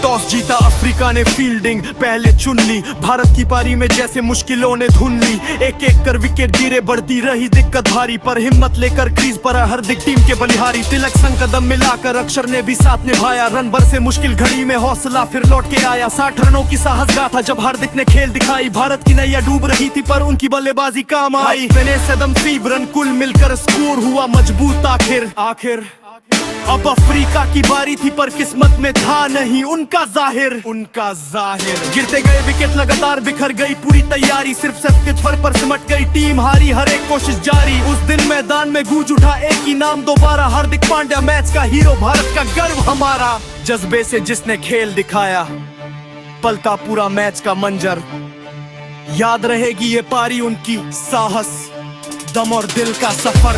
Toss जीता Africa ने fielding पहले चुन ली। भारत की पारी में जैसे मुश्किलों ने धुन ली। एक एक कर विकेट गिरे, बढ़ती रही दिक्कत भारी, पर हिम्मत लेकर क्रीज पर हार्दिक टीम के बलिहारी। तिलक संग कदम मिलाकर अक्षर ने भी साथ निभाया। रन भर से मुश्किल घड़ी में हौसला फिर लौट के आया। 60 रनों की साहस गाथा जब हार्दिक ने खेल दिखाई। भारत की नैया डूब रही थी पर उनकी बल्लेबाजी काम आई। सदम 3 रन कुल मिलकर स्कोर हुआ मजबूत आखिर। अब अफ्रीका की बारी थी पर किस्मत में था नहीं उनका जाहिर। गिरते गए विकेट, लगातार बिखर गई पूरी तैयारी। सिर्फ पिच पर सिमट गई टीम, हारी हर एक कोशिश जारी। उस दिन मैदान में गूंज उठा एक ही नाम दोबारा, हार्दिक पांड्या मैच का हीरो, भारत का गर्व हमारा। जज्बे से जिसने खेल दिखाया, पलता पूरा मैच का मंजर। याद रहेगी ये पारी उनकी, साहस, दम और दिल का सफर।